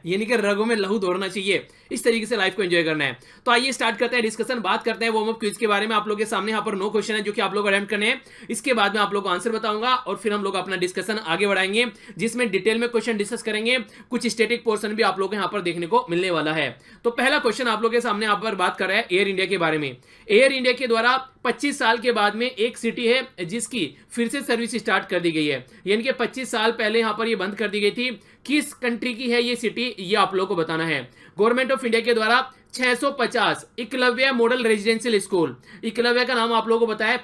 यानी कि रगों में लहू दौड़ना चाहिए, इस तरीके से लाइफ को एंजॉय करना है। तो आइए स्टार्ट करते हैं डिस्कशन, बात करते हैं वार्म अप क्विज के बारे में। आप लोगों के सामने यहाँ पर 9 क्वेश्चन है जो कि आप लोग अटेम्प्ट करने हैं। इसके बाद में आप लोग को आंसर बताऊंगा और फिर हम लोग अपना डिस्कशन आगे बढ़ाएंगे, जिसमें डिटेल में क्वेश्चन डिस्कस करेंगे। कुछ स्टैटिक पोर्शन भी आप लोग को यहाँ पर देखने को मिलने वाला है। तो पहला क्वेश्चन आप लोग के सामने यहाँ पर बात कर रहा है एयर इंडिया के बारे में। एयर इंडिया के द्वारा 25 साल के बाद में एक सिटी है जिसकी फिर से सर्विस स्टार्ट कर दी गई है, यानी कि 25 साल पहले यहां पर ये बंद कर दी गई थी। किस कंट्री की है ये सिटी, ये आप लोगों को बताना है। गवर्नमेंट ऑफ इंडिया के द्वारा 650 Eklavya model residential school, Eklavya का नाम आप लोगों को बताया।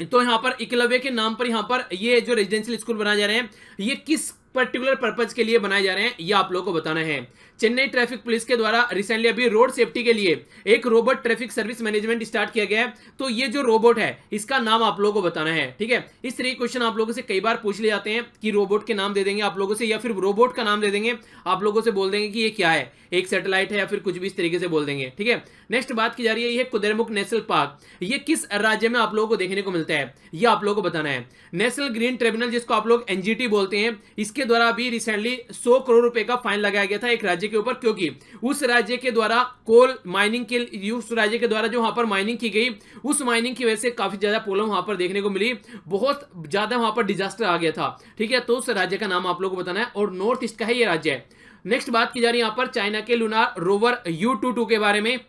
तो यहां पर एकलव्य के नाम पर यहां पर ये जो रेजिडेंशियल स्कूल बनाए जा रहे हैं, ये किस पर्टिकुलर पर्पज के लिए बनाए जा रहे हैं, ये आप लोगों को बताना है। चेन्नई ट्रैफिक पुलिस के द्वारा रिसेंटली अभी रोड सेफ्टी के लिए एक robot traffic service management start किया गया है। तो ये जो रोबोट है इसका नाम आप लोगों को बताना है, ठीक है। इस तरह के क्वेश्चन आप लोगों से कई बार पूछ लिए जाते हैं कि रोबोट के नाम दे देंगे आप लोगों से, या फिर रोबोट का नाम दे देंगे आप लोगों से, बोल देंगे कि ये क्या है, एक सैटेलाइट है या फिर कुछ भी इस तरीके से बोल देंगे, ठीक है। नेक्स्ट बात की जा रही है ये कुद्रेमुख नेशनल पार्क, ये किस राज्य में आप लोगों को देखने को मिलता है, ये आप लोगों को बताना है। नेशनल ग्रीन ट्रिब्यूनल जिसको आप लोग एनजीटी बोलते हैं, इसके द्वारा भी रिसेंटली 100 करोड़ रुपए का फाइन लगाया गया था एक राज्य के ऊपर, क्योंकि उस राज्य के द्वारा कोल माइनिंग के, उस राज्य के द्वारा जो वहां पर माइनिंग की गई, उस माइनिंग की वजह से काफी ज्यादा प्रॉब्लम वहां पर देखने को मिली, बहुत ज्यादा वहां पर डिजास्टर आ गया था, ठीक है। तो उस राज्य का नाम आप लोगों को बताना है और नॉर्थ ईस्ट का है ये राज्य है। नेक्स्ट बात की जा रही है यहां पर चाइना के लूनार रोवर U22 के बारे में।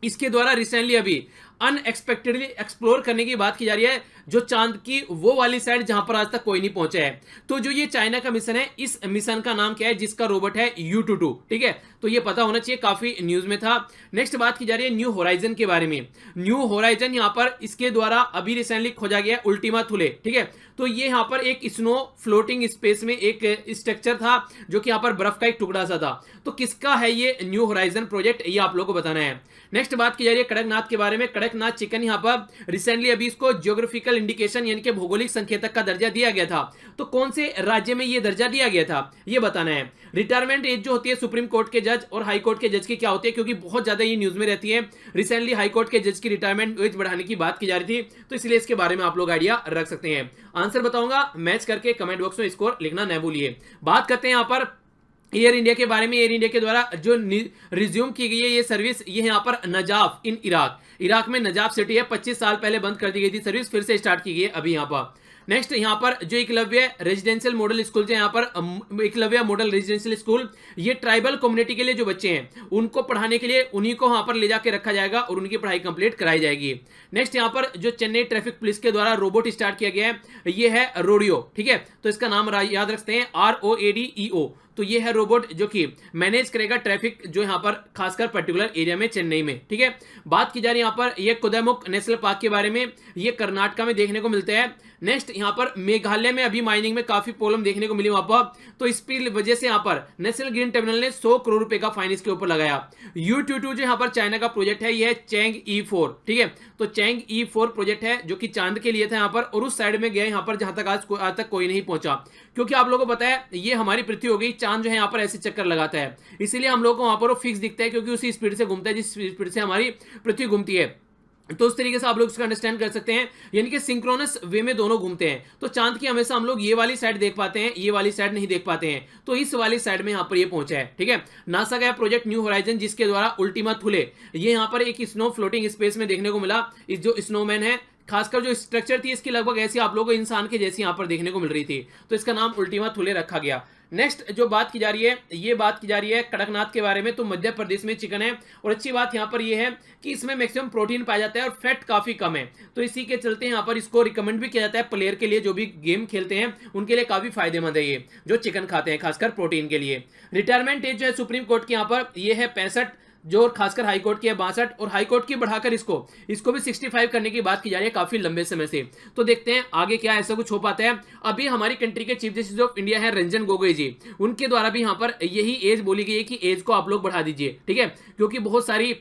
इसके द्वारा रिसेंटली अभी अनएक्सपेक्टेडली एक्सप्लोर करने की बात की जा रही है, जो चांद की वो वाली साइड जहां पर आज तक कोई नहीं पहुंचा है। तो जो ये चाइना का मिशन है, इस मिशन का नाम क्या है जिसका रोबोट है U22, ठीक है। तो ये पता होना चाहिए, काफी न्यूज में था। नेक्स्ट बात की जा रही है न्यू होराइजन के बारे में। न्यू होराइजन यहां पर इसके द्वारा अभी रिसेंटली खोजा गया उल्टीमा थुले, ठीक है। तो ये यहां पर एक स्नो फ्लोटिंग स्पेस में एक स्ट्रक्चर था जो कि यहां पर बर्फ का एक टुकड़ा सा था। तो किसका है ये न्यू होराइजन प्रोजेक्ट, ये आप लोगों को बताना है। नेक्स्ट बात की जा रही है कड़कनाथ के बारे में। कड़कनाथ चिकन यहां पर रिसेंटली अभी इसको ज्योग्राफिकल इंडिकेशन यानी कि भौगोलिक संकेतक का दर्जा दिया गया था। तो कौन से राज्य में यह दर्जा दिया गया था, यह बताना है। रिटायरमेंट एज जो होती है सुप्रीम कोर्ट के जज और हाई कोर्ट के जज की क्या होती है, क्योंकि बहुत ज्यादा ये न्यूज में रहती है। रिसेंटली हाई कोर्ट के जज की रिटायरमेंट एज बढ़ाने की बात की जा रही थी, तो इसलिए इसके बारे में आप लोग आइडिया रख सकते हैं। आंसर बताऊंगा, मैच करके कमेंट बॉक्स में स्कोर लिखना न भूलिए। बात करते हैं यहां पर एयर इंडिया के बारे में। एयर इंडिया के द्वारा जो रिज्यूम की गई है ये सर्विस, ये यहाँ पर नजाफ इन इराक, इराक में नजाफ सिटी है, 25 साल पहले बंद कर दी गई थी सर्विस, फिर से स्टार्ट की गई है अभी यहाँ पर। नेक्स्ट यहाँ पर जो एकलव्य रेजिडेंशियल मॉडल स्कूल है, यहाँ पर एकलव्य मॉडल रेजिडेंशियल स्कूल, ये ट्राइबल कम्युनिटी के लिए जो बच्चे हैं उनको पढ़ाने के लिए उन्हीं को वहां पर ले जाके रखा जाएगा और उनकी पढ़ाई कंप्लीट कराई जाएगी। नेक्स्ट यहाँ पर जो चेन्नई ट्रैफिक पुलिस के द्वारा रोबोट स्टार्ट किया गया है, ये है रोडियो, ठीक है। तो इसका नाम याद रखते हैं ROADEO। तो ये है रोबोट जो कि मैनेज करेगा ट्रैफिक जो यहाँ पर खासकर पर्टिकुलर एरिया में चेन्नई में, ठीक है। बात की जा रही है यहाँ पर ये कुद्रेमुख नेशनल पार्क के बारे में, ये कर्नाटका में देखने को मिलता है। नेक्स्ट यहाँ पर मेघालय में अभी माइनिंग में काफी प्रॉब्लम देखने को मिली वहां पर, तो इसकी वजह से यहाँ पर नेशनल ग्रीन ट्रिब्यूनल ने 100 करोड़ रुपए का फाइन इसके ऊपर लगाया। U22 जो यहाँ पर चाइना का प्रोजेक्ट है, ये है चैंग E4, ठीक है। तो चैंग E4 प्रोजेक्ट है जो कि चांद के लिए था यहाँ पर, और उस साइड में गया यहाँ पर जहां तक आज तक कोई नहीं पहुंचा, क्योंकि आप लोगों को पता है ये हमारी पृथ्वी हो गई, चांद जो है यहाँ पर ऐसे चक्कर लगाता है, इसीलिए हम लोग को वहां पर वो फिक्स दिखता है, क्योंकि उसी स्पीड से घूमता है जिस स्पीड से हमारी पृथ्वी घूमती है। तो उस तरीके से आप लोग इसको अंडरस्टैंड कर सकते हैं, यानी कि सिंक्रोनस वे में दोनों घूमते हैं। तो चांद की हमेशा हम लोग ये वाली साइड देख पाते हैं, ये वाली साइड नहीं देख पाते हैं, तो इस वाली साइड में यहाँ पर ये पहुंचा है, ठीक है। नासा का प्रोजेक्ट न्यू होराइजन जिसके द्वारा उल्टीमा थुले, ये यहाँ पर एक स्नो फ्लोटिंग स्पेस में देखने को मिला। इस जो स्नोमैन है, खासकर जो स्ट्रक्चर थी इसकी लगभग ऐसी आप लोगों को इंसान के जैसी यहाँ पर देखने को मिल रही थी, तो इसका नाम उल्टीमा थुले रखा गया। नेक्स्ट जो बात की जा रही है, ये बात की जा रही है कड़कनाथ के बारे में। तो मध्य प्रदेश में चिकन है, और अच्छी बात यहाँ पर ये है कि इसमें मैक्सिमम प्रोटीन पाया जाता है और फैट काफी कम है, तो इसी के चलते यहाँ पर इसको रिकमेंड भी किया जाता है प्लेयर के लिए, जो भी गेम खेलते हैं उनके लिए काफी फायदेमंद है ये जो चिकन खाते हैं, खासकर प्रोटीन के लिए। रिटायरमेंट एज जो है सुप्रीम कोर्ट की यहाँ पर ये है 65, जो खासकर हाई कोर्ट की है 62, और हाई कोर्ट की बढ़ाकर इसको भी 65 करने की बात की जा रही है काफी लंबे समय से। तो देखते हैं आगे क्या ऐसा कुछ हो पाता है। अभी हमारी कंट्री के चीफ जस्टिस ऑफ इंडिया है रंजन गोगोई जी, उनके द्वारा भी यहाँ पर यही एज बोली गई है कि एज को आप लोग बढ़ा दीजिए, ठीक है, क्योंकि बहुत सारी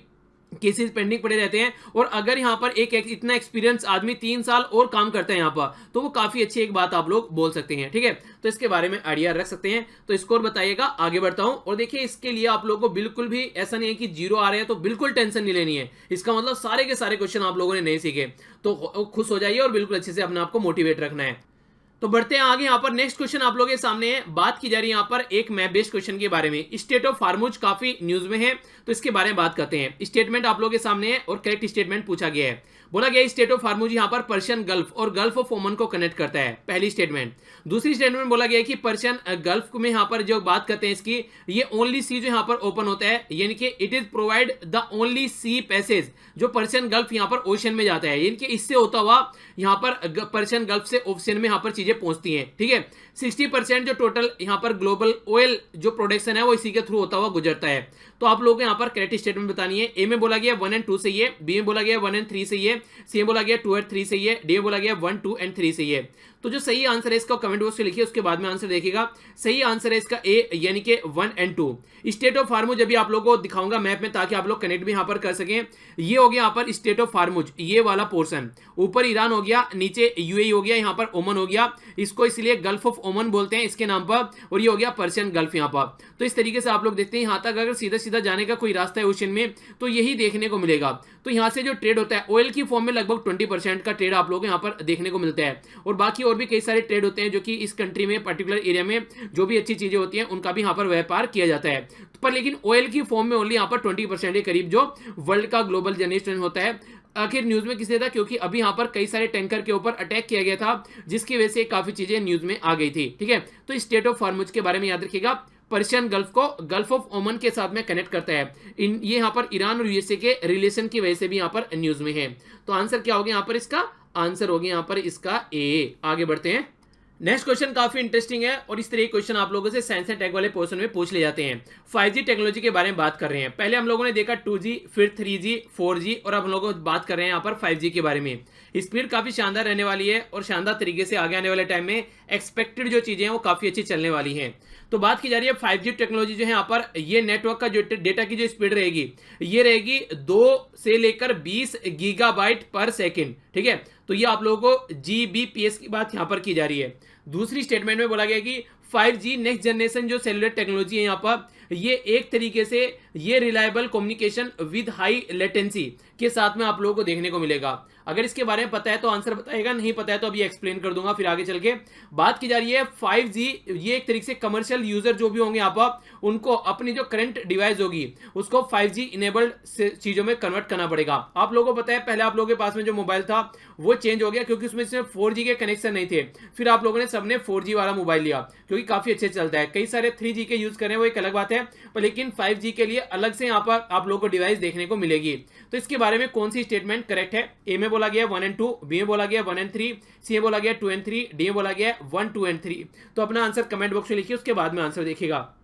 केसेस पेंडिंग पड़े रहते हैं, और अगर यहाँ पर एक इतना एक्सपीरियंस आदमी 3 साल और काम करता है यहाँ पर, तो वो काफी अच्छी एक बात आप लोग बोल सकते हैं, ठीक है। तो इसके बारे में आइडिया रख सकते हैं। तो स्कोर बताइएगा, आगे बढ़ता हूं। और देखिए इसके लिए आप लोगों को बिल्कुल भी ऐसा नहीं है कि 0 आ रहे हैं तो बिल्कुल टेंशन नहीं लेनी है, इसका मतलब सारे के सारे क्वेश्चन आप लोगों ने नहीं सीखे, तो खुश हो जाइए और बिल्कुल अच्छे से अपने आप को मोटिवेट रखना है। तो बढ़ते हैं आगे। यहाँ पर नेक्स्ट क्वेश्चन आप लोगों के सामने है, बात की जा रही है यहाँ पर एक मैप बेस्ड क्वेश्चन के बारे में। स्टेट ऑफ हार्मुज काफी न्यूज में है, तो इसके बारे में बात करते हैं। स्टेटमेंट आप लोगों के सामने है और करेक्ट स्टेटमेंट पूछा गया है। बोला गया स्टेट ऑफ हार्मुज यहाँ पर पर्शियन गल्फ और गल्फ ऑफ ओमन को कनेक्ट करता है, पहली स्टेटमेंट। दूसरी स्टेटमेंट बोला गया कि पर्शियन गल्फ में यहाँ पर जो बात करते हैं इसकी, ये ओनली सी जो यहाँ पर ओपन होता है, यानी कि it is provide the only sea passage, जो पर्शियन गल्फ यहाँ पर ओशन में जाता है, यानी कि इससे होता हुआ यहाँ पर पर्शियन गल्फ से ओशन में यहाँ पर चीजें पहुंचती हैं। ठीक है, 60% जो टोटल यहाँ पर ग्लोबल ऑयल जो प्रोडक्शन है वो इसी के थ्रू होता हुआ गुजरता है। तो आप लोगों को यहाँ पर करेक्ट स्टेटमेंट बतानी है। ए में बोला गया 1 एंड 2 सही है, बी में बोला गया 1 एंड 3 सही है, सी में बोला गया 2 एंड 3 सही है, डी में बोला गया 1, 2 एंड 3 सही है। तो जो सही आंसर है इसका कमेंट बॉक्स में लिखिए, उसके बाद में आंसर देखिएगा। सही आंसर है इसका ए, यानी कि 1 एंड 2। स्टेट ऑफ हार्मुज अभी आप लोगों को दिखाऊंगा मैप में, ताकि आप लोग कनेक्ट भी यहाँ पर कर सकें। ये हो गया यहाँ पर स्टेट ऑफ हार्मुज, ये वाला पोर्शन। ऊपर ईरान हो गया, नीचे यूएई हो गया, यहाँ पर ओमन हो गया, इसको इसलिए गल्फ ऑफ ओमन बोलते हैं इसके नाम पर, और ये हो गया पर्शियन गल्फ यहाँ पर। तो इस तरीके से आप लोग देखते हैं यहाँ तक अगर सीधा सीधा जाने का कोई रास्ता है ओशन में तो यही देखने को मिलेगा। तो यहाँ से जो ट्रेड होता है ऑयल की फॉर्म में लगभग 20% का ट्रेड आप लोगों को यहाँ पर देखने को मिलता है, और बाकी और भी कई सारे ट्रेड होते हैं जो कि इस कंट्री में पर्टिकुलर एरिया में जो भी अच्छी चीजें होती हैं उनका भी यहाँ पर व्यापार किया जाता है। पर लेकिन ऑयल की फॉर्म में ओनली यहाँ पर 20% के करीब जो वर्ल्ड का ग्लोबल जनरेशन होता है। आखिर न्यूज में किसने था, क्योंकि अभी यहाँ पर कई सारे टैंकर के ऊपर अटैक किया गया था, जिसकी वजह से काफी चीजें न्यूज में आ गई थी। ठीक है, तो स्टेट ऑफ हार्मुज के बारे में याद रखिएगा, पर्शियन गल्फ को गल्फ ऑफ ओमन के साथ में कनेक्ट करता है। ये यहाँ पर ईरान और यूएसए के रिलेशन की वजह से भी यहाँ पर न्यूज में है। तो आंसर क्या हो गया यहाँ पर, इसका आंसर हो गया यहाँ पर इसका ए। आगे बढ़ते हैं। नेक्स्ट क्वेश्चन काफी इंटरेस्टिंग है, और इस तरह के क्वेश्चन आप लोगों से साइंस एंड टेक वाले पोर्शन में पूछ ले जाते हैं। 5G टेक्नोलॉजी के बारे में बात कर रहे हैं। पहले हम लोगों ने देखा 2G, फिर 3G, 4G, और अब हम लोग बात कर रहे हैं यहाँ पर 5G के बारे में। स्पीड काफी शानदार रहने वाली है, और शानदार तरीके से आगे आने वाले टाइम में एक्सपेक्टेड जो चीजें हैं वो काफी अच्छी चलने वाली हैं। तो बात की जा रही है 5G टेक्नोलॉजी जो है यहाँ पर, ये नेटवर्क का जो डेटा की जो स्पीड रहेगी, ये रहेगी 2 से लेकर 20 गीगाबाइट पर सेकेंड। ठीक है, तो ये आप लोगों को GBps की बात यहाँ पर की जा रही है। दूसरी स्टेटमेंट में बोला गया कि 5G नेक्स्ट जनरेशन जो सेलुलर टेक्नोलॉजी है यहाँ पर, ये एक तरीके से ये reliable communication with high latency के साथ में आप लोगों को देखने को मिलेगा। अगर इसके बारे में पता है तो आंसर बताएगा, नहीं पता है तो अभी एक्सप्लेन कर दूंगा फिर आगे चल के। बात की जा रही है 5G, ये एक तरीके से कमर्शियल यूजर जो भी होंगे यहाँ पर, उनको अपनी जो करंट डिवाइस होगी उसको 5G इनेबल्ड चीजों में कन्वर्ट करना पड़ेगा। आप लोगों को पता है पहले आप लोगों के पास में जो मोबाइल था वो चेंज हो गया, क्योंकि उसमें 4G के कनेक्शन नहीं थे। फिर आप लोगों ने सबने 4G वाला मोबाइल लिया, क्योंकि काफी अच्छे चलता है। कई सारे 3G के यूज करें वो एक अलग बात है, पर लेकिन 5G के लिए अलग से यहाँ पर आप लोगों को डिवाइस देखने को मिलेगी। तो इसके बारे में कौन सी स्टेटमेंट करेक्ट है? ए में बोला गया 1 एंड 2, बी में बोला गया 1 एंड 3, सी में बोला गया 2 एंड 3, डी में बोला गया 1, 2 एंड 3। तो अपना आंसर कमेंट बॉक्स में लिखिए, उसके बाद में आंसर देखिएगा।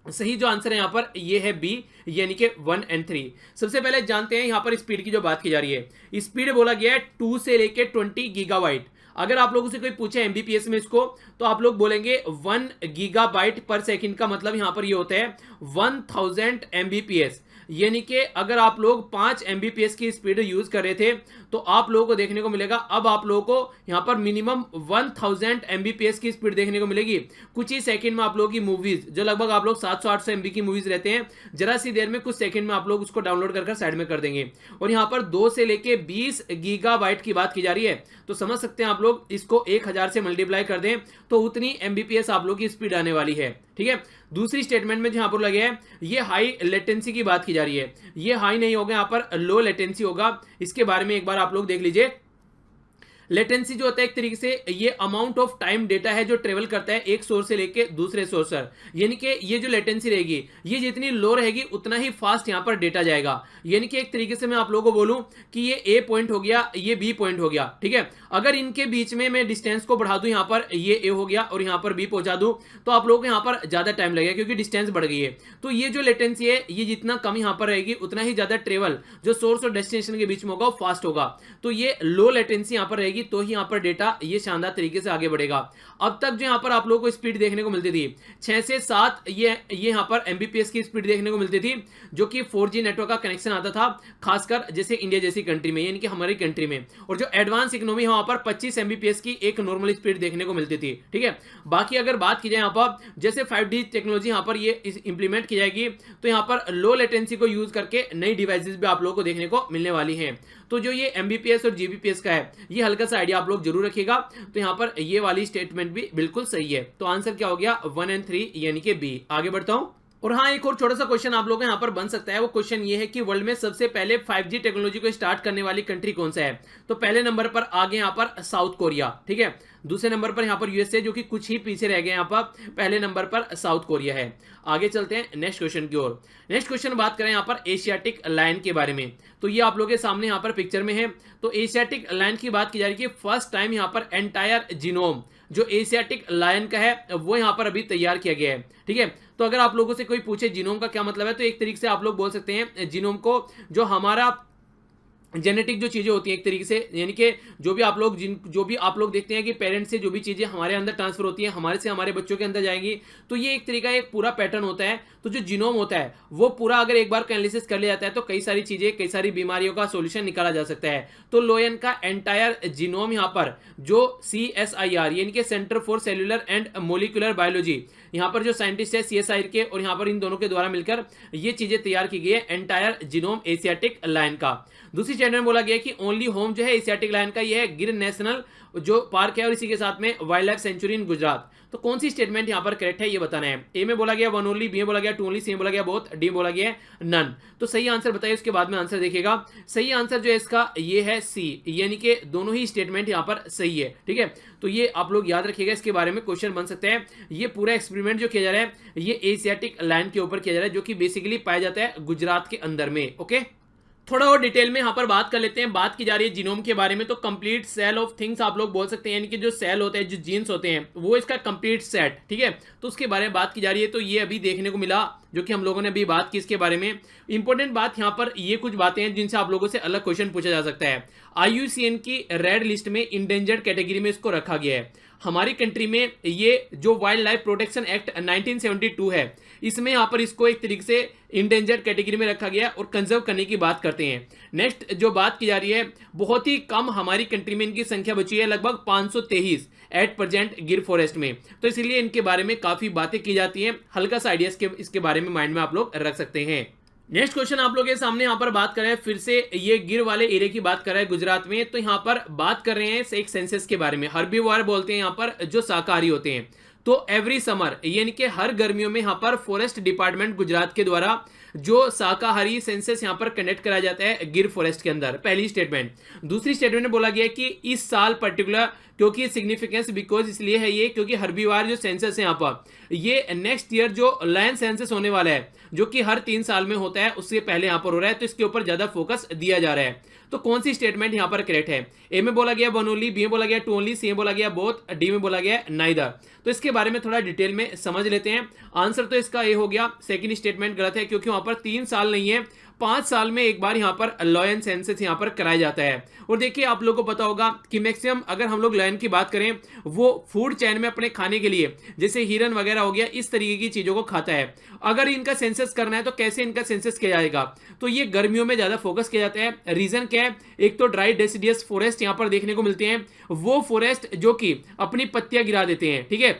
सही जो आंसर है यहाँ पर ये है बी, यानी कि 1 एंड 3। सबसे पहले जानते हैं यहाँ पर स्पीड की जो बात की जा रही है। स्पीड बोला गया है 2 से लेके 20 गीगाबाइट। अगर आप लोगों से कोई पूछे एमबीपीएस में इसको, तो आप लोग बोलेंगे 1 गीगाबाइट पर सेकंड का मतलब यहाँ पर ये होता है 1000 एमबीपीएस। यानी कि अगर आप लोग 5 एमबीपीएस की स्पीड यूज कर रहे थे तो आप लोगों को देखने को मिलेगा अब आप लोगों को यहाँ पर मिनिमम 1000 एमबीपीएस की स्पीड देखने को मिलेगी। कुछ ही सेकंड में आप लोगों की मूवीज जो लगभग आप लोग 700-800 एमबी की मूवीज रहते हैं, जरा सी देर में कुछ सेकंड में आप लोग उसको डाउनलोड कर साइड में कर देंगे। और यहाँ पर 2 से लेके 20 गीगाबाइट की बात की जा रही है, तो समझ सकते हैं आप लोग इसको 1000 से मल्टीप्लाई कर दें तो उतनी एमबीपीएस आप लोग की स्पीड आने वाली है। ठीक है, दूसरी स्टेटमेंट में जहां पर लगे है ये हाई लेटेंसी की बात की जा रही है। ये हाई नहीं होगा, यहाँ पर लो लेटेंसी होगा। इसके बारे में एक बार आप लोग देख लीजिए। लेटेंसी जो होता है एक तरीके से ये अमाउंट ऑफ टाइम डेटा है जो ट्रेवल करता है एक सोर्स से लेके दूसरे सोर्स पर, यानी कि ये जो लेटेंसी रहेगी ये जितनी लो रहेगी उतना ही फास्ट यहाँ पर डेटा जाएगा। यानी कि एक तरीके से मैं आप लोगों को बोलूं कि ये ए पॉइंट हो गया, ये बी पॉइंट हो गया। ठीक है, अगर इनके बीच में मैं डिस्टेंस को बढ़ा दूं, यहाँ पर ये ए हो गया और यहाँ पर बी पहुंचा दूं, तो आप लोगों को यहाँ पर ज्यादा टाइम लगेगा क्योंकि डिस्टेंस बढ़ गई है। तो ये जो लेटेंसी है ये जितना कम यहाँ पर रहेगी उतना ही ज्यादा ट्रेवल जो सोर्स और डेस्टिनेशन के बीच में होगा वो फास्ट होगा। तो ये लो लेटेंसी यहाँ पर रहेगी तो ही यहाँ पर डेटा ये शानदार तरीके से आगे बढ़ेगा। अब तक जो यहाँ पर आप लोगों को स्पीड देखने को मिलती थी 6 से 7 ये यहाँ पर एमबीपीएस की स्पीड देखने को मिलती थी, जो कि 4G नेटवर्क का कनेक्शन आता था खासकर जैसे इंडिया जैसी कंट्री में, यानी कि हमारी कंट्री में। और जो एडवांस इकोनॉमी वहां पर 25 एमबीपीएस की एक नॉर्मल स्पीड देखने को मिलती थी। ठीक है, बाकी अगर बात की जाए यहाँ पर जैसे 5G टेक्नोलॉजी यहाँ पर ये इंप्लीमेंट की जाएगी तो यहाँ पर लो लेटेंसी को यूज करके नई डिवाइसेस भी आप लोगों को देखने को मिलने वाली हैं। तो जो ये एमबीपीएस और जीबीपीएस का है ये हल्का सा आइडिया आप लोग जरूर रखिएगा। तो यहाँ पर ये वाली स्टेटमेंट भी बिल्कुल सही है। तो आंसर क्या हो गया 1 और 3 यानी कि बी। आगे बढ़ता हूं। और हाँ, एक और छोटा सा क्वेश्चन आप लोगों का यहाँ पर बन सकता है। वो क्वेश्चन ये है कि वर्ल्ड में सबसे पहले 5G टेक्नोलॉजी को स्टार्ट करने वाली कंट्री कौन सा है। तो पहले नंबर पर आगे यहाँ पर साउथ कोरिया, ठीक है। दूसरे नंबर पर यहाँ पर यूएसए, जो कि कुछ ही पीछे रह गए यहाँ पर। पहले नंबर पर साउथ कोरिया है। आगे चलते हैं नेक्स्ट क्वेश्चन की ओर। नेक्स्ट क्वेश्चन बात करें यहाँ पर एशियाटिक लायन के बारे में। तो ये आप लोगों के सामने यहाँ पर पिक्चर में है। तो एशियाटिक लायन की बात की जा रही है कि फर्स्ट टाइम यहाँ पर एंटायर जीनोम जो एशियाटिक लायन का है वो यहाँ पर अभी तैयार किया गया है, ठीक है। तो अगर आप लोगों से कोई पूछे जीनोम का क्या मतलब है, तो एक तरीके से आप लोग बोल सकते हैं जीनोम को जो हमारा जेनेटिक जो चीजें होती हैं एक तरीके से, यानी कि जो भी आप लोग देखते हैं कि पेरेंट्स से जो भी चीजें हमारे अंदर ट्रांसफर होती हैं हमारे से हमारे बच्चों के अंदर जाएंगी, तो ये एक तरीका एक पूरा पैटर्न होता है। तो जो जीनोम होता है वो पूरा अगर एक बार एनालिसिस कर लिया जाता है तो कई सारी चीजें, कई सारी बीमारियों का सोल्यूशन निकाला जा सकता है। तो लोयन का एंटायर जीनोम यहाँ पर जो CSIR यानी कि centre for cellular and molecular biology, यहाँ पर जो साइंटिस्ट है CSIR के और यहाँ पर इन दोनों के द्वारा मिलकर ये चीजें तैयार की गई है एंटायर जीनोम एशियाटिक लायन का। दूसरी स्टेटमेंट में बोला गया कि ओनली होम जो है एशियाटिक लायन का ये है गिर नेशनल जो पार्क है और इसी के साथ में वाइल्ड लाइफ सेंचुरी इन गुजरात। तो कौन सी स्टेटमेंट यहाँ पर करेक्ट है ये बताना है। ए में बोला गया 1 ओनली, बी में बोला गया 2 ओनली, सी में बोला गया बोथ, डी में बोला गया नन। तो सही आंसर बताइए, उसके बाद में आंसर देखिएगा। सही आंसर जो है इसका ये है सी, यानी कि दोनों ही स्टेटमेंट यहाँ पर सही है, ठीक है। तो ये आप लोग याद रखिएगा, इसके बारे में क्वेश्चन बन सकते हैं। ये पूरा एक्सपेरिमेंट जो किया जा रहा है ये एशियाटिक लायन के ऊपर किया जा रहा है, जो कि बेसिकली पाया जाता है गुजरात के अंदर में। ओके, थोड़ा और डिटेल में यहाँ पर बात कर लेते हैं। बात की जा रही है जीनोम के बारे में। तो कंप्लीट सेल ऑफ थिंग्स आप लोग बोल सकते हैं, यानी कि जो सेल होते हैं, जो जीन्स होते हैं, वो इसका कंप्लीट सेट, ठीक है। तो उसके बारे में बात की जा रही है। तो ये अभी देखने को मिला, जो कि हम लोगों ने अभी बात की इसके बारे में। इंपॉर्टेंट बात यहाँ पर ये कुछ बातें हैं जिनसे आप लोगों से अलग क्वेश्चन पूछा जा सकता है। IUCN की रेड लिस्ट में इंडेंजर्ड कैटेगरी में इसको रखा गया है। हमारी कंट्री में ये जो वाइल्ड लाइफ प्रोटेक्शन एक्ट 1972 है, इसमें यहाँ पर इसको एक तरीके से इंडेंजर्ड कैटेगरी में रखा गया और कंजर्व करने की बात करते हैं। नेक्स्ट जो बात की जा रही है, बहुत ही कम हमारी कंट्री में इनकी संख्या बची है, लगभग 523 एट प्रेजेंट गिर फॉरेस्ट में। तो इसलिए इनके बारे में काफी बातें की जाती हैं। हल्का सा आइडिया इसके बारे में माइंड में आप लोग रख सकते हैं। नेक्स्ट क्वेश्चन आप लोगों के सामने यहाँ पर बात कर रहे हैं, फिर से ये गिर वाले एरिया की बात कर रहा है गुजरात में। तो यहाँ पर बात कर रहे हैं एक सेंसस के बारे में। हर्बीवोर बोलते हैं यहाँ पर जो शाकाहारी होते हैं। तो एवरी समर यानी कि हर गर्मियों में यहाँ पर फॉरेस्ट डिपार्टमेंट गुजरात के द्वारा जो शाकाहारी सेंसस यहाँ पर कंडक्ट कराया जाता है गिर फॉरेस्ट के अंदर। पहली स्टेटमेंट। दूसरी स्टेटमेंट में बोला गया कि इस साल पर्टिकुलर, क्योंकि सिग्निफिकेंस बिकॉज इसलिए है ये क्योंकि हर्बीवार जो सेंसस है यहाँ पर ये नेक्स्ट ईयर जो लायन सेंसस होने वाला है, जो कि हर 3 साल में होता है, उससे पहले यहाँ पर हो रहा है। तो इसके ऊपर ज्यादा फोकस दिया जा रहा है। तो कौन सी स्टेटमेंट यहाँ पर करेक्ट है। ए में बोला गया 1 ओनली, बी में बोला गया 2 ओनली, सी में बोला गया बोथ, डी में बोला गया नाइदर। तो इसके बारे में थोड़ा डिटेल में समझ लेते हैं। आंसर तो इसका ए हो गया, सेकंड स्टेटमेंट गलत है, क्योंकि वहां पर 3 साल नहीं है, 5 साल में एक बार यहाँ पर लायन सेंसस यहाँ पर कराया जाता है। और देखिए आप लोगों को पता होगा कि मैक्सिमम अगर हम लोग लायन की बात करें, वो फूड चेन में अपने खाने के लिए जैसे हिरन वगैरह हो गया, इस तरीके की चीजों को खाता है। अगर इनका सेंसस करना है तो कैसे इनका सेंसस किया जाएगा, तो ये गर्मियों में ज्यादा फोकस किया जाता है। रीजन क्या है, एक तो ड्राई डेसिडियस फॉरेस्ट यहाँ पर देखने को मिलते हैं, वो फॉरेस्ट जो कि अपनी पत्तियां गिरा देते हैं, ठीक है।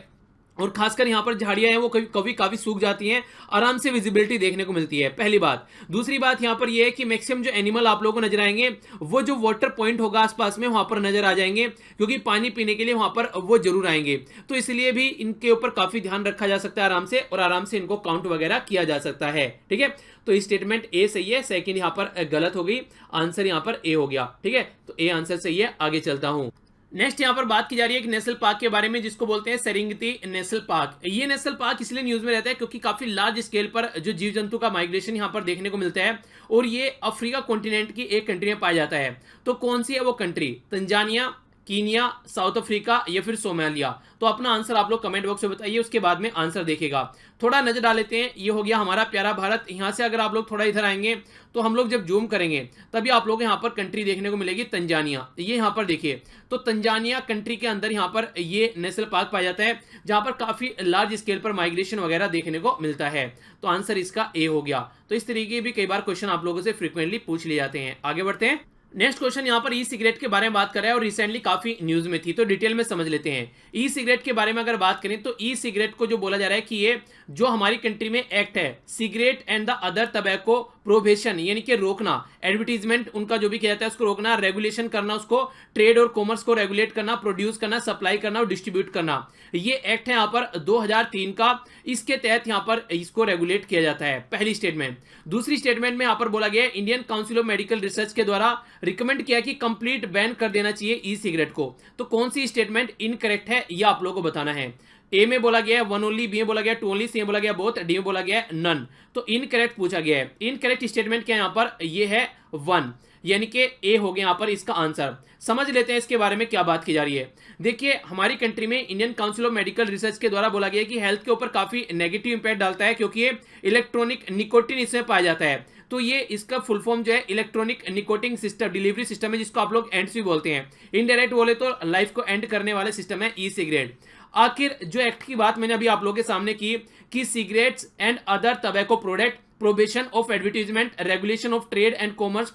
और खासकर यहाँ पर झाड़ियां हैं वो कभी काफी सूख जाती हैं, आराम से विजिबिलिटी देखने को मिलती है, पहली बात। दूसरी बात यहाँ पर ये है कि मैक्सिमम जो एनिमल आप लोगों को नजर आएंगे वो जो वाटर पॉइंट होगा आसपास में वहां पर नजर आ जाएंगे, क्योंकि पानी पीने के लिए वहां पर वो जरूर आएंगे। तो इसलिए भी इनके ऊपर काफी ध्यान रखा जा सकता है आराम से, और आराम से इनको काउंट वगैरह किया जा सकता है, ठीक है। तो इस स्टेटमेंट ए सही है, सेकेंड यहाँ पर गलत हो गई, आंसर यहाँ पर ए हो गया, ठीक है। तो ए आंसर सही है। आगे चलता हूं। नेक्स्ट यहाँ पर बात की जा रही है एक नेशनल पार्क के बारे में, जिसको बोलते हैं सेरेंगेटी नेशनल पार्क। ये नेशनल पार्क इसलिए न्यूज में रहता है क्योंकि काफी लार्ज स्केल पर जो जीव जंतु का माइग्रेशन यहाँ पर देखने को मिलता है, और ये अफ्रीका कॉन्टिनेंट की एक कंट्री में पाया जाता है। तो कौन सी है वो country, Tanzania, Kenya, south Africa या फिर सोमालिया। तो अपना आंसर आप लोग कमेंट बॉक्स में बताइए, उसके बाद में आंसर देखेगा। थोड़ा नजर डाल लेते हैं। ये हो गया हमारा प्यारा भारत। यहाँ से अगर आप लोग थोड़ा इधर आएंगे तो हम लोग जब जूम करेंगे तभी आप लोग यहाँ पर कंट्री देखने को मिलेगी तंजानिया। ये यहाँ पर देखिए, तो तंजानिया कंट्री के अंदर यहाँ पर ये नेशनल पार्क पाया जाता है, जहाँ पर काफी लार्ज स्केल पर माइग्रेशन वगैरह देखने को मिलता है। तो आंसर इसका ए हो गया। तो इस तरीके भी कई बार क्वेश्चन आप लोगों से फ्रीक्वेंटली पूछ लिए जाते हैं। आगे बढ़ते हैं। नेक्स्ट क्वेश्चन यहाँ पर ई सिगरेट के बारे में बात कर रहा है और रिसेंटली काफी न्यूज में थी, तो डिटेल में समझ लेते हैं। ई सिगरेट के बारे में अगर बात करें तो ई सिगरेट को जो बोला जा रहा है कि ये जो हमारी कंट्री में एक्ट है cigarette and the other tobacco prohibition, यानी कि रोकना, एडवर्टीजमेंट उनका जो भी किया जाता है उसको रोकना, रेगुलेशन करना, उसको ट्रेड और कॉमर्स को रेगुलेट करना, प्रोड्यूस करना, सप्लाई करना और डिस्ट्रीब्यूट करना, ये एक्ट है यहाँ पर 2003 का। इसके तहत यहाँ पर इसको रेगुलेट किया जाता है, पहली स्टेटमेंट। दूसरी स्टेटमेंट में यहाँ पर बोला गया है Indian council of medical research के द्वारा रिकमेंड किया कि कंप्लीट बैन कर देना चाहिए ई सिगरेट को। तो कौन सी स्टेटमेंट इनकरेक्ट है यह आप लोगों को बताना है। ए में बोला गया है वन ओनली, बी में बोला गया टू ओनली, सी में बोला गया बोथ, डी में बोला गया नन। तो इनकरेक्ट पूछा गया है। इनकरेक्ट स्टेटमेंट क्या है यहाँ पर, ये है वन, यानी कि ए हो गया यहाँ पर इसका आंसर। समझ लेते हैं इसके बारे में क्या बात की जा रही है। देखिए हमारी कंट्री में Indian council of medical research के द्वारा बोला गया कि हेल्थ के ऊपर काफी नेगेटिव इंपैक्ट डालता है, क्योंकि ये इलेक्ट्रॉनिक निकोटिन इसमें पाया जाता है। तो ये इसका फुल फॉर्म जो है electronic nicotine system delivery system है, जिसको आप लोग एंड्स भी बोलते हैं। इनडायरेक्ट बोले तो लाइफ को एंड करने वाले सिस्टम है ई सिगरेट। आखिर जो एक्ट की बात मैंने अभी आप लोगों के सामने की कि cigarettes and other tobacco product, prohibition of advertisement, regulation of trade and commerce,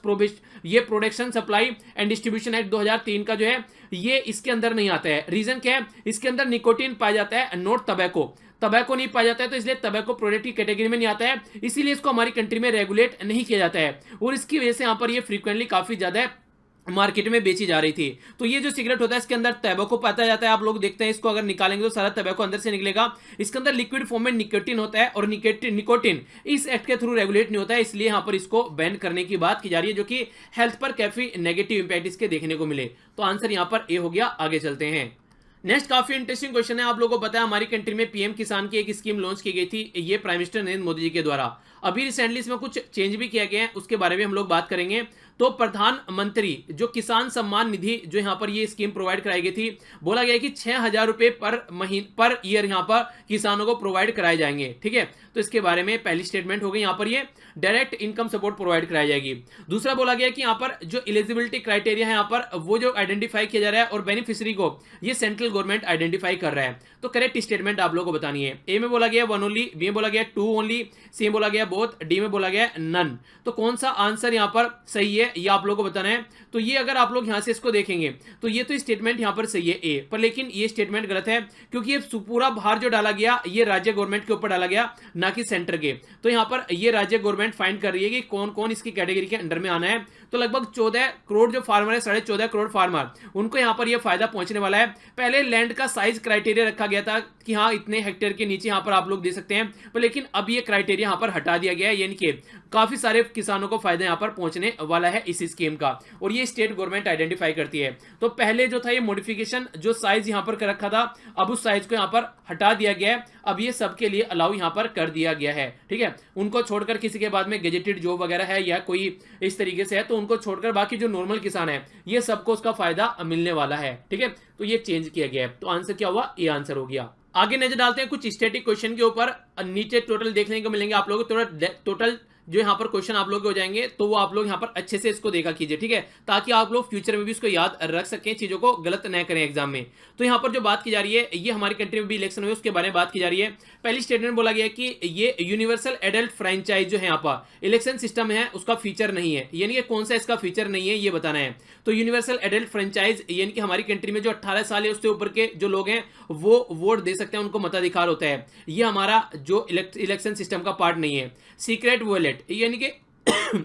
ये production supply and distribution act 2003 का जो है ये इसके अंदर नहीं आता है। रीजन क्या है, इसके अंदर निकोटिन पाया जाता है, नॉट टबैको। टबैको नहीं पाया जाता है, तो इसलिए टबैको प्रोडक्ट की कैटेगरी में नहीं आता है, इसीलिए इसको हमारी कंट्री में रेगुलेट नहीं किया जाता है। और इसकी वजह से यहाँ पर ये फ्रीक्वेंटली काफी ज्यादा मार्केट में बेची जा रही थी। तो ये जो सिगरेट होता है इसके अंदर टबैको पाया जाता है। आप लोग देखते हैं इसको अगर निकालेंगे तो सारा टबैको अंदर से निकलेगा। इसके अंदर लिक्विड फॉर्म में निकोटिन होता है और निकोटिन इस एक्ट के थ्रू रेगुलेट नहीं होता है, इसलिए यहाँ पर इसको बैन करने की बात की जा रही है, जो कि हेल्थ पर काफी नेगेटिव इंपैक्ट इसके देखने को मिले। तो आंसर यहाँ पर ए हो गया। आगे चलते हैं। नेक्स्ट काफी इंटरेस्टिंग क्वेश्चन है। आप लोगों को पता है हमारी कंट्री में पीएम किसान की एक स्कीम लॉन्च की गई थी, ये प्राइम मिनिस्टर नरेंद्र मोदी जी के द्वारा। अभी रिसेंटली इसमें कुछ चेंज भी किया गया है, उसके बारे में हम लोग बात करेंगे। तो प्रधानमंत्री जो किसान सम्मान निधि जो यहाँ पर ये स्कीम प्रोवाइड कराई गई थी, बोला गया कि 6,000 रुपए पर ईयर यहाँ पर किसानों को प्रोवाइड कराए जाएंगे। ठीक है, तो इसके बारे में पहली स्टेटमेंट हो गई, यहाँ पर ये डायरेक्ट इनकम सपोर्ट प्रोवाइड कराई जाएगी। दूसरा बोला गया कि यहाँ पर जो एलिजिबिलिटी क्राइटेरिया है यहाँ पर वो जो आइडेंटिफाई किया जा रहा है और बेनिफिशियरी को ये सेंट्रल गवर्नमेंट आइडेंटिफाई कर रहा है। तो करेक्ट स्टेटमेंट आप लोगों को बतानी है। ए में बोला गया वन ओनली, बी में बोला गया टू ओनली, सी में बोला गया बोथ, डी में बोला गया नन। तो कौन सा आंसर यहाँ पर सही है ये आप लोगों को बताना है। तो ये अगर आप लोग यहाँ से इसको देखेंगे तो ये तो स्टेटमेंट यहाँ पर सही है ए, पर लेकिन ये स्टेटमेंट गलत है, क्योंकि ये पूरा भार जो डाला गया ये राज्य गवर्नमेंट के ऊपर डाला गया, ना कि सेंटर के। तो यहाँ पर ये राज्य गवर्नमेंट फाइंड कर रही है कि कौन कौन इसकी कैटेगरी के अंडर में आना है। तो लगभग 14 करोड़ जो फार्मर है, 14.5 करोड़ फार्मर, उनको यहाँ पर यह फायदा पहुंचने वाला है। पहले लैंड का साइज क्राइटेरिया रखा गया था कि हाँ इतने हेक्टेयर के नीचे यहाँ पर आप लोग दे सकते हैं, पर लेकिन अब ये क्राइटेरिया यहाँ पर हटा दिया गया है, यानी कि काफी सारे किसानों को फायदा यहाँ पर पहुंचने वाला है इस स्कीम का, और ये स्टेट गवर्नमेंट आइडेंटिफाई करती है। तो पहले जो था ये मॉडिफिकेशन जो साइज यहाँ पर कर रखा था, अब उस साइज को यहाँ पर हटा दिया गया है। अब ये सबके लिए अलाउ यहाँ पर कर दिया गया है। ठीक है, उनको छोड़कर किसी के बाद में गेजेटेड जॉब वगैरह है या कोई इस तरीके से है, तो उनको छोड़कर बाकी जो नॉर्मल किसान है ये सबको उसका फायदा मिलने वाला है। ठीक है, तो ये चेंज किया गया है। तो आंसर क्या हुआ, ये आंसर हो गया। आगे नजर डालते हैं कुछ स्टैटिक क्वेश्चन के ऊपर। नीचे टोटल देखने को मिलेंगे आप लोगों को, थोड़ा टोटल जो यहाँ पर क्वेश्चन आप लोग हो जाएंगे, तो वो आप लोग यहाँ पर अच्छे से इसको देखा कीजिए। ठीक है, ताकि आप लोग फ्यूचर में भी इसको याद रख सकें, चीजों को गलत न करें एग्जाम में। तो यहाँ पर जो बात की जा रही है, ये हमारी कंट्री में भी इलेक्शन हुए उसके बारे में बात की जा रही है। पहली स्टेटमेंट बोला गया कि ये यूनिवर्सल एडल्ट फ्रेंचाइज जो है यहाँ पर इलेक्शन सिस्टम है उसका फीचर नहीं है, यानी कि कौन सा इसका फीचर नहीं है ये बताना है। तो यूनिवर्सल एडल्ट फ्रेंचाइज यानी कि हमारी कंट्री में जो 18 साल है उससे ऊपर के जो लोग हैं वो वोट दे सकते हैं, उनको मताधिकार होता है। ये हमारा जो इलेक्शन सिस्टम का पार्ट नहीं है। सीक्रेट वॉलेट यानी कि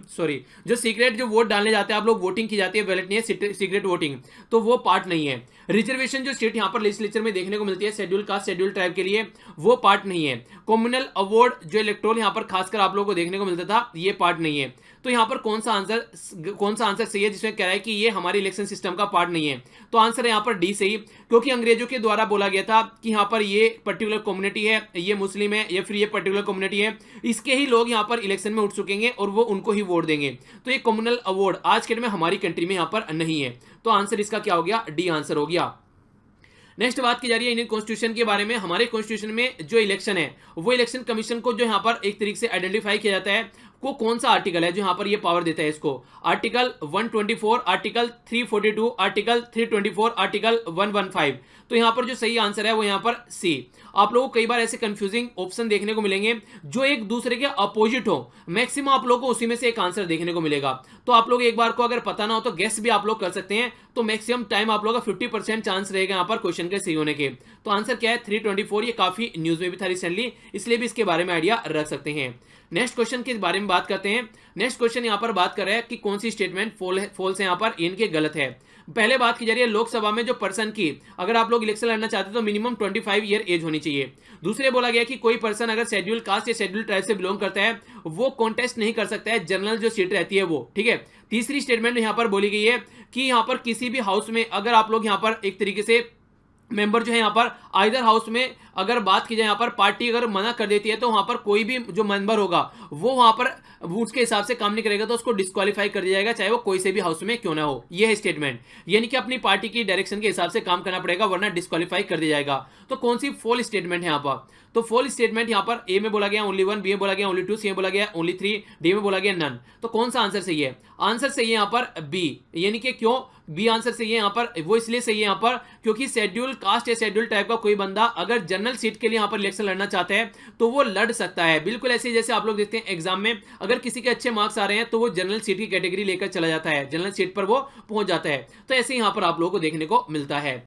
सॉरी, जो सीक्रेट जो वोट डालने जाते हैं आप लोग, वोटिंग की जाती है, बैलेट नहीं है, सीक्रेट वोटिंग, तो वो पार्ट नहीं है। रिजर्वेशन जो सीट यहाँ पर लेजिस्लेचर में देखने को मिलती है शेड्यूल कास्ट शेड्यूल ट्राइब के लिए, वो पार्ट नहीं है। कम्युनल अवार्ड जो इलेक्टोरल यहाँ पर खासकर आप लोगों को देखने को मिलता था, ये पार्ट नहीं है। तो यहाँ पर कौन सा आंसर सही है जिसमें कह रहा है कि ये हमारे इलेक्शन सिस्टम का पार्ट नहीं है। तो आंसर है यहाँ पर डी सही, क्योंकि अंग्रेजों के द्वारा बोला गया था कि यहाँ पर ये पर्टिकुलर कम्युनिटी है, ये मुस्लिम है या फिर ये पर्टिकुलर कम्युनिटी है, इसके ही लोग यहाँ पर इलेक्शन में उठ चुकेंगे और वो उनको ही वोट देंगे। तो ये कम्युनल अवार्ड आज के डेट में हमारी कंट्री में यहाँ पर नहीं है। तो आंसर इसका क्या हो गया, डी आंसर हो गया। नेक्स्ट बात की जा रही है इंडियन कॉन्स्टिट्यूशन के बारे में। हमारे कॉन्स्टिट्यूशन में जो इलेक्शन है वो इलेक्शन कमीशन को जो यहाँ पर एक तरीके से आइडेंटिफाई किया जाता है, को कौन सा आर्टिकल है जो यहाँ पर ये पावर देता है इसको? Article 124, article 342, article 324, article 115। तो यहाँ पर जो सही आंसर है वो यहाँ पर सी। आप लोगों को कई बार ऐसे कंफ्यूजिंग ऑप्शन देखने को मिलेंगे जो एक दूसरे के अपोजिट हो, मैक्सिमम आप लोगों को उसी में से एक आंसर देखने को मिलेगा। तो आप लोग एक बार को अगर पता ना हो तो गेस भी आप लोग कर सकते हैं, तो मैक्सिमम टाइम आप लोगों का 50% चांस रहेगा यहाँ पर क्वेश्चन के सही होने के। तो आंसर क्या है? 324। ये काफी न्यूज में भी था रिसेंटली, इसलिए भी इसके बारे में आइडिया रख सकते हैं। नेक्स्ट क्वेश्चन के बारे में बात करते हैं। नेक्स्ट क्वेश्चन यहाँ पर बात कर रहा है कि कौन सी स्टेटमेंट फॉल्स है यहाँ पर, इनके गलत है। पहले बात की जा रही है लोकसभा में जो पर्सन की अगर आप लोग इलेक्शन लड़ना चाहते हैं तो मिनिमम 25 ईयर एज होनी चाहिए। दूसरे बोला गया कि कोई पर्सन अगर शेड्यूल कास्ट या शेड्यूल ट्राइब से बिलोंग करता है वो कॉन्टेस्ट नहीं कर सकता है, जनरल जो सीट रहती है वो, ठीक है। तीसरी स्टेटमेंट यहाँ पर बोली गई है कि यहाँ पर किसी भी हाउस में अगर आप लोग यहाँ पर एक तरीके से मेंबर जो है यहाँ पर आइदर हाउस में अगर बात की जाए यहाँ पर पार्टी अगर मना कर देती है तो वहां पर कोई भी जो मेंबर होगा वो वहां पर उसके हिसाब से काम नहीं करेगा तो उसको डिस्क्वालीफाई कर दिया जाएगा, चाहे वो कोई से भी हाउस में क्यों ना हो। यह है स्टेटमेंट, यानी कि अपनी पार्टी की डायरेक्शन के हिसाब से काम करना पड़ेगा वरना डिस्क्वालीफाई कर दिया जाएगा। तो कौन सी फॉल स्टेटमेंट है यहाँ पर? तो फॉल स्टेटमेंट यहाँ पर ए में बोला गया ओनली 1, बी में बोला गया ओनली 2, सी में बोला गया ओनली 3, डी में बोला गया नन। तो कौन सा आंसर सही है? आंसर सही है यहाँ पर बी, यानी कि क्यों बी आंसर सही है यहाँ पर? वो इसलिए सही है यहाँ पर क्योंकि शेड्यूल कास्ट या शेड्यूल टाइप का कोई बंदा अगर जनरल सीट के लिए यहाँ पर इलेक्शन लड़ना चाहता है तो वो लड़ सकता है। बिल्कुल ऐसे जैसे आप लोग देखते हैं एग्जाम में अगर किसी के अच्छे मार्क्स आ रहे हैं तो वो जनरल सीट की कैटेगरी लेकर चला जाता है, जनरल सीट पर वो पहुंच जाता है। तो ऐसे यहाँ पर आप लोगों को देखने को मिलता है।